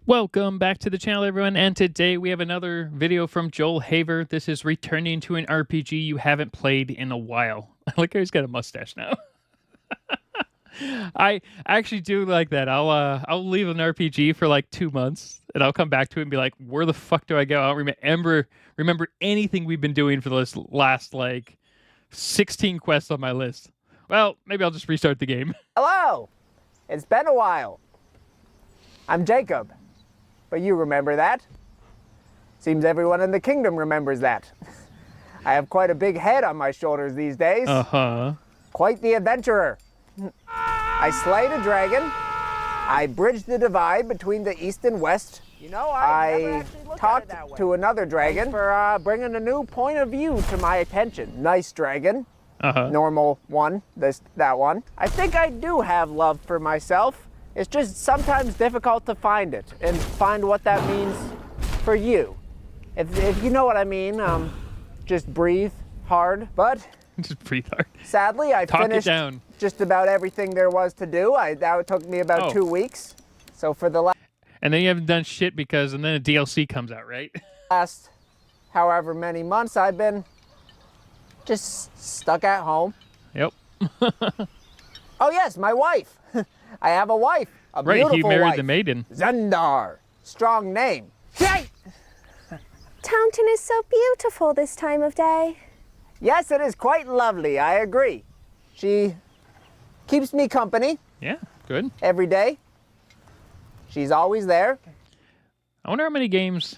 Welcome back to the channel, everyone, and today we have another video from Joel Haver. This is returning to an RPG you haven't played in a while. I like how he's got a mustache now. I actually do like that. I'll leave an RPG for like 2 months, and I'll come back to it and be like, where the fuck do I go? I don't remember anything we've been doing for this last, like, 16 quests on my list. Well, maybe I'll just restart the game. Hello! It's been a while. I'm Jacob. But you remember that. Seems everyone in the kingdom remembers that. I have quite a big head on my shoulders these days. Uh-huh. Quite the adventurer. I slayed a dragon. I bridged the divide between the east and west. You know, I talked to another dragon for bringing a new point of view to my attention. Nice dragon. Uh-huh. Normal one, that one. I think I do have love for myself. It's just sometimes difficult to find it and find what that means for you. If you know what I mean, just breathe hard. But just breathe hard. Sadly, I finished just about everything there was to do. That took me about 2 weeks. So for the and then you haven't done shit and then a DLC comes out, right? last however many months, I've been just stuck at home. Yep. Oh yes, my wife. I have a wife, a beautiful wife. Right, he married the maiden. Zendarr, strong name. Taunton is so beautiful this time of day. Yes, it is quite lovely, I agree. She keeps me company. Yeah, good. Every day. She's always there. I wonder how many games...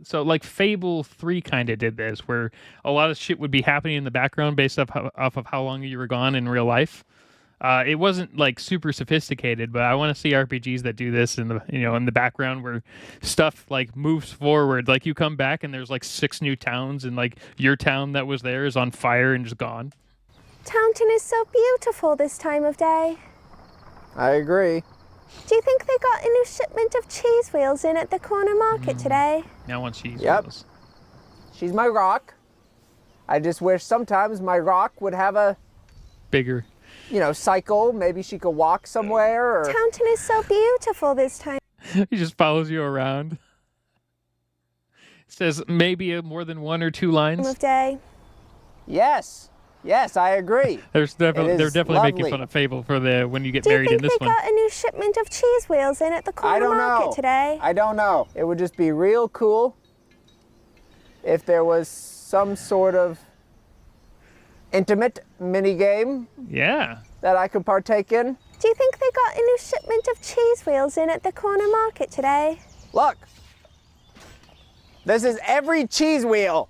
So, like, Fable 3 kind of did this, where a lot of shit would be happening in the background based off of how long you were gone in real life. It wasn't like super sophisticated, but I want to see RPGs that do this in the background where stuff like moves forward. Like you come back and there's like 6 new towns, and like your town that was there is on fire and just gone. Taunton is so beautiful this time of day. I agree. Do you think they got a new shipment of cheese wheels in at the corner market today? I want cheese Yep. wheels. She's my rock. I just wish sometimes my rock would have a bigger, cycle. Maybe she could walk somewhere. Or... Taunton is so beautiful this time. He just follows you around. Says maybe more than 1 or 2 lines. Time of day. Yes, I agree. They're definitely making fun of Fable for when you get married in this one. Do you think they got a new shipment of cheese wheels in at the corner market today? I don't know. It would just be real cool if there was some sort of intimate mini game. Yeah. That I could partake in. Do you think they got a new shipment of cheese wheels in at the corner market today? Look. This is every cheese wheel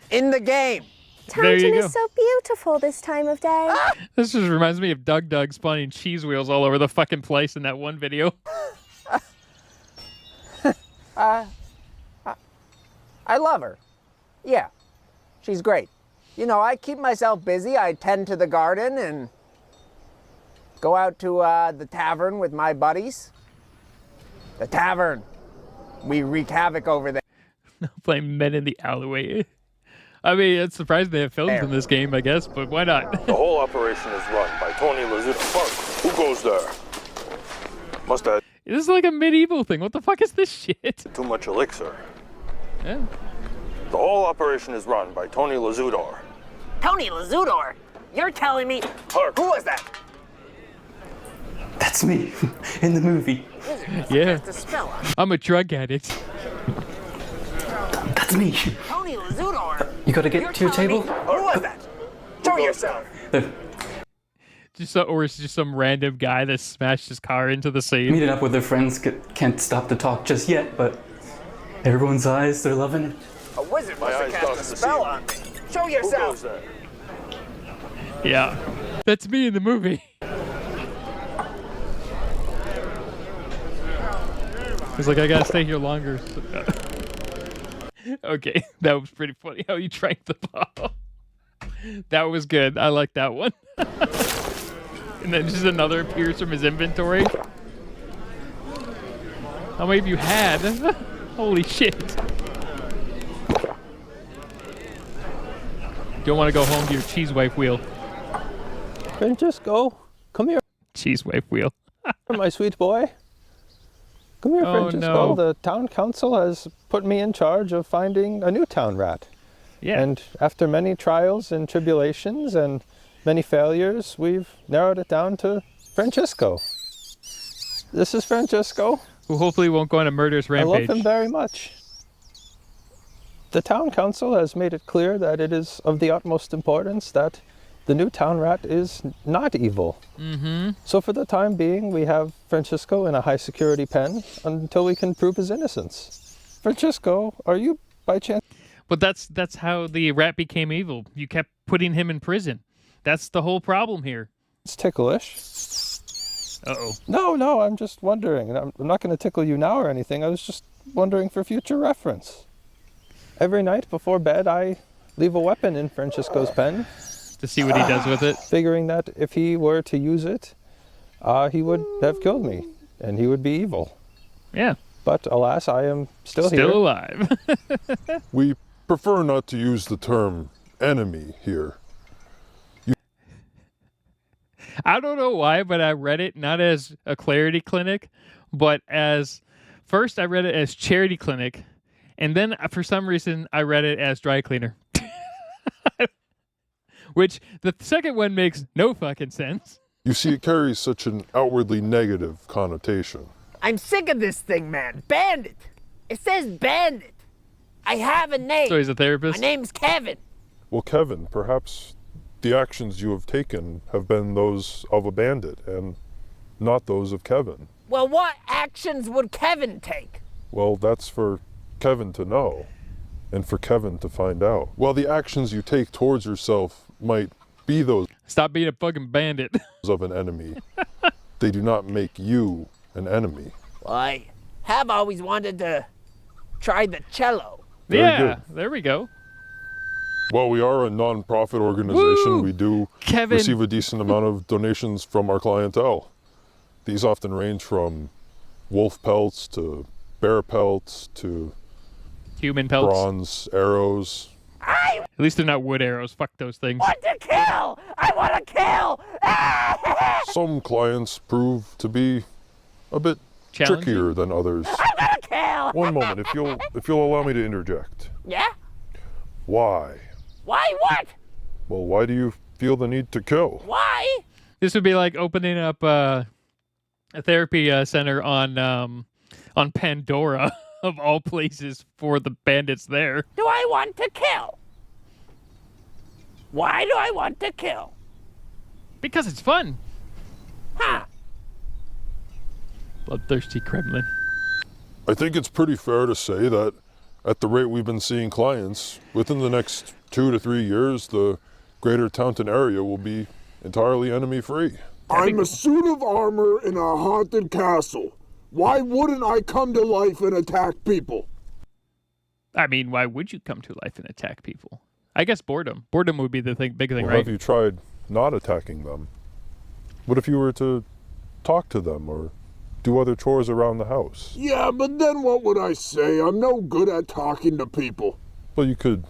in the game. Taunton is so beautiful this time of day. Ah! This just reminds me of Doug spawning cheese wheels all over the fucking place in that one video. I love her. Yeah, she's great. I keep myself busy. I tend to the garden and go out to the tavern with my buddies. The tavern. We wreak havoc over there. Playing men in the alleyway. I mean, it's surprising they have films in this game, I guess, but why not? The whole operation is run by Tony Lazita. Fuck, who goes there? Must have... This is like a medieval thing. What the fuck is this shit? Too much elixir. Yeah. The whole operation is run by Tony Lazudor. Tony Lazudor? You're telling me... Hark. Who was that? That's me, in the movie. Yeah. I'm a drug addict. That's me. Tony Lazudor? You gotta get to your table? Who was that? Show yourself. Or it's just some random guy that smashed his car into the sea. Meeting up with their friends, can't stop to talk just yet, but everyone's eyes, they're loving it. A wizard must have cast a spell on me. Show yourself. Who goes there? Yeah. That's me in the movie. He's like, I gotta stay here longer. Okay, that was pretty funny how you drank the bottle. That was good. I like that one. And then just another appears from his inventory. How many of you had? Holy shit. Don't want to go home to your cheese wife wheel. Then just go. Come here, Cheese wife wheel. my sweet boy. Come here, Oh, Francesco. no. The town council has put me in charge of finding a new town rat. Yeah. And after many trials and tribulations and many failures, we've narrowed it down to Francesco. This is Francesco. Who hopefully won't go on a murderous I rampage. love him very much. The town council has made it clear that it is of the utmost importance that the new town rat is not evil. Mm-hmm. So for the time being, we have Francesco in a high security pen until we can prove his innocence. Francesco, are you by chance? But that's how the rat became evil. You kept putting him in prison. That's the whole problem here. It's ticklish. Uh-oh. No, I'm just wondering. I'm not going to tickle you now or anything. I was just wondering for future reference. Every night before bed, I leave a weapon in Francesco's pen, To see what he does with it. figuring that if he were to use it, he would have killed me, and he would be evil. Yeah. But alas, I am still here. Still alive. We prefer not to use the term enemy here. I don't know why, but I read it not as a clarity clinic, but as first I read it as charity clinic, and then for some reason I read it as dry cleaner. Which the second one makes no fucking sense. You see, it carries such an outwardly negative connotation. I'm sick of this thing, man. Bandit. It says bandit. I have a name. So he's a therapist. My name's Kevin. Well, Kevin, perhaps the actions you have taken have been those of a bandit and not those of Kevin. Well, what actions would Kevin take? Well, that's for Kevin to know and for Kevin to find out. While the actions you take towards yourself might be those Stop being a fucking bandit. of an enemy, they do not make you an enemy. Well, I have always wanted to try the cello. Very Yeah, good. there we go. While we are a non-profit organization, Woo! we do Kevin. receive a decent amount of donations from our clientele. These often range from wolf pelts to bear pelts to Human pelts. bronze arrows. At least they're not wood arrows. Fuck those things. Want to kill! I want to kill! Some clients prove to be a bit Challenging? trickier than others. I'm gonna kill! One moment, if you'll allow me to interject. Yeah? Why? Why what? Well, why do you feel the need to kill? Why? This would be like opening up a therapy center on Pandora, of all places, for the bandits there. Do I want to kill? Why do I want to kill? Because it's fun. Huh? Bloodthirsty Kremlin. I think it's pretty fair to say that at the rate we've been seeing clients, within the next 2 to 3 years, the greater Taunton area will be entirely enemy-free. I'm a suit of armor in a haunted castle. Why wouldn't I come to life and attack people? I mean, why would you come to life and attack people? I guess boredom. Boredom would be the big thing, Well, right? have you tried not attacking them? What if you were to talk to them or do other chores around the house? Yeah, but then what would I say? I'm no good at talking to people. Well, you could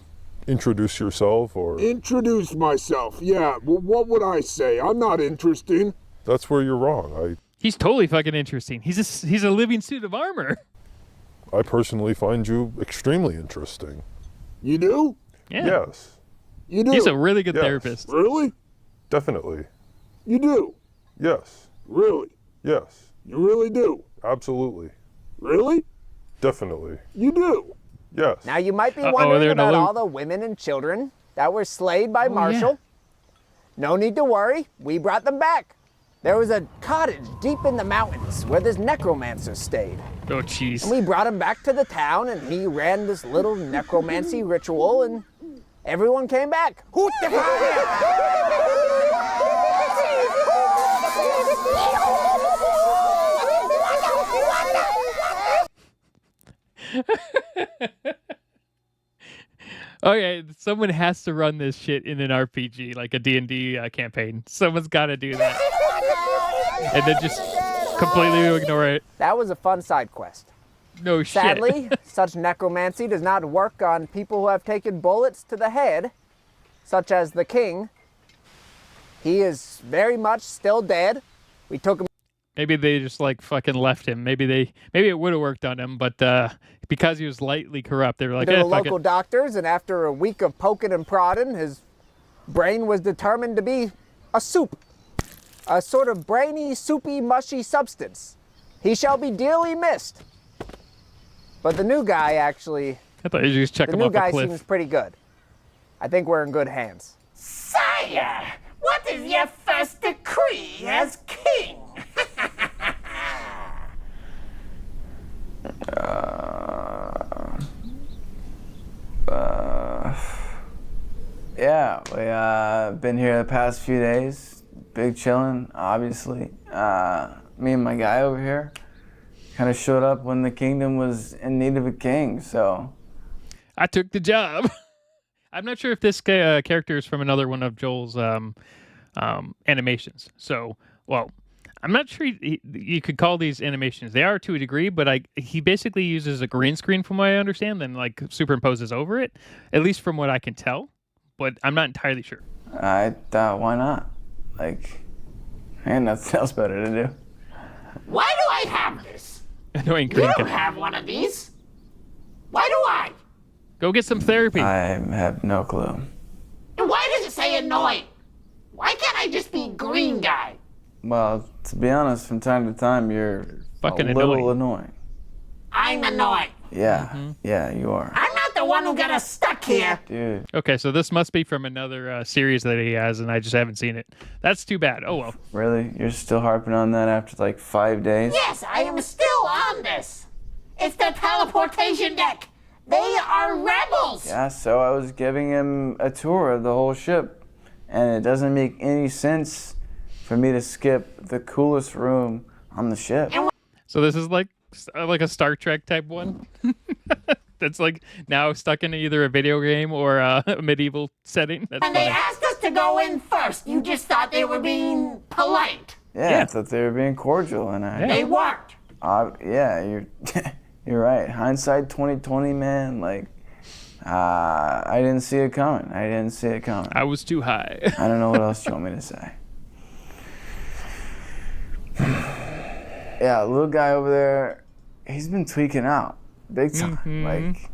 introduce yourself or... Introduce myself, yeah. Well, what would I say? I'm not interesting. That's where you're wrong. He's totally fucking interesting. He's a living suit of armor. I personally find you extremely interesting. You do? Yeah. Yes, You do? He's a really good Yes. therapist. Really? definitely. You do? Yes, Really? yes, You really do? absolutely, Really? definitely, You do? yes. Now you might be Uh-oh, wondering they're in a about loop. all the women and children that were slayed by yeah. Marshall. No need to worry, we brought them back. There was a cottage deep in the mountains where this necromancer stayed. Oh, jeez. And we brought him back to the town and he ran this little necromancy ritual and everyone came back. Hoot the Okay, someone has to run this shit in an RPG, like a D&D campaign. Someone's got to do that. And then just completely ignore it. That was a fun side quest. No shit. Sadly, such necromancy does not work on people who have taken bullets to the head, such as the king. He is very much still dead. We took him Maybe they just like fucking left him. Maybe it would have worked on him, but because he was lightly corrupt, they were like, To the fuck local it. doctors, and after a week of poking and prodding, his brain was determined to be a soup. A sort of brainy, soupy, mushy substance. He shall be dearly missed. But the new guy actually, I thought you just check the him new off guy a cliff. seems pretty good. I think we're in good hands. Sire, what is your first decree as king? Yeah, we been here the past few days. Big chillin', obviously. Me and my guy over here kind of showed up when the kingdom was in need of a king, so. I took the job. I'm not sure if this character is from another one of Joel's animations. So, well, I'm not sure you could call these animations. They are to a degree, but he basically uses a green screen, from what I understand, then like superimposes over it, at least from what I can tell. But I'm not entirely sure. I thought, why not? Like, I had nothing else better to do. Why do I have this? Annoying You green don't guy. have one of these. Why do I? Go get some therapy. I have no clue. And why does it say annoying? Why can't I just be green guy? Well, to be honest, from time to time, you're Fucking a little annoying. annoying. I'm annoying. Yeah, yeah, you are. I'm not the one who got us stuck here. Dude, Okay, so this must be from another series that he has, and I just haven't seen it. That's too bad. Oh well. really? You're still harping on that after like 5 days? Yes, I am still on this. It's the teleportation deck. They are rebels. Yeah, so I was giving him a tour of the whole ship, and it doesn't make any sense for me to skip the coolest room on the ship. So this is like a Star Trek type one. That's like now stuck in either a video game or a medieval setting. That's And they funny. asked us to go in first. You just thought they were being polite. Yeah, I thought they were being cordial, and They weren't. yeah, you're you're right. Hindsight 2020, man. Like, I didn't see it coming. I was too high. I don't know what else you want me to say. Yeah, little guy over there, he's been tweaking out big time. Like,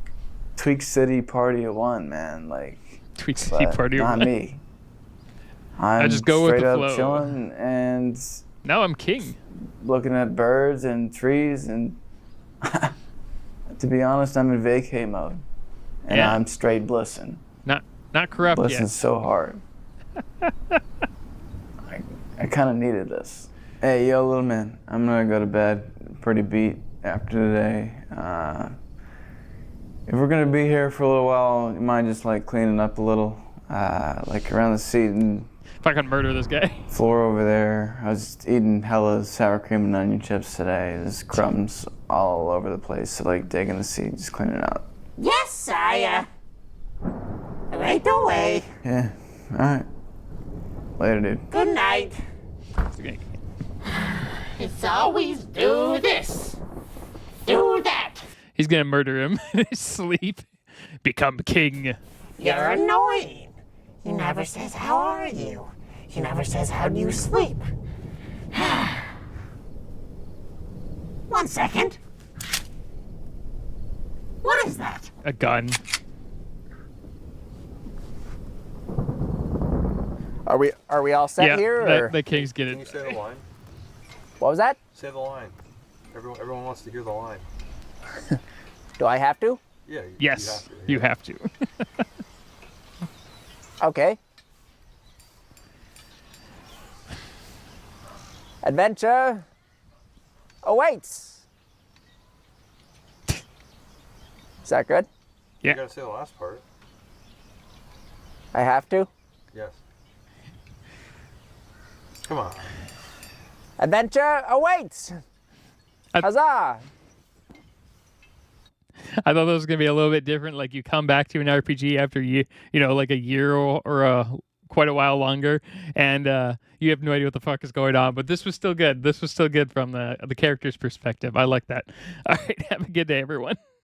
Tweak City Party of One, man. Like, Tweak City but Party. not me. I'm just go with straight the up flow. chilling and Now I'm king. looking at birds and trees, and to be honest, I'm in vacay mode, and Yeah. I'm straight blissing. Not corrupt Blissing yet. so hard. I kind of needed this. Hey, yo, little man, I'm gonna go to bed. Pretty beat after today. If we're gonna be here for a little while, you mind just like cleaning up a little, like around the seat and If I could murder this guy. floor over there. I was eating hella sour cream and onion chips today. There's crumbs all over the place. So like digging the seat, just cleaning it out. Yes, sire. Right away. Yeah. All right. Later, dude. Good night. It's always do this, do that. He's gonna murder him in his sleep. Become king. You're annoying. He never says, how are you? He never says, how do you sleep? 1 second. What is that? A gun. Are we all set Yeah, here? Or? the king's getting. Say the line. What was that? Say the line. Everyone wants to hear the line. Do I have to? Yeah. Yes, you have to. Okay. Adventure awaits. Is that good? Yeah. You gotta say the last part. I have to? Yes. Come on. Adventure awaits. Huzzah! I thought that was gonna be a little bit different. Like you come back to an RPG after like a year or quite a while longer, and you have no idea what the fuck is going on. But this was still good. This was still good from the character's perspective. I like that. All right, have a good day, everyone.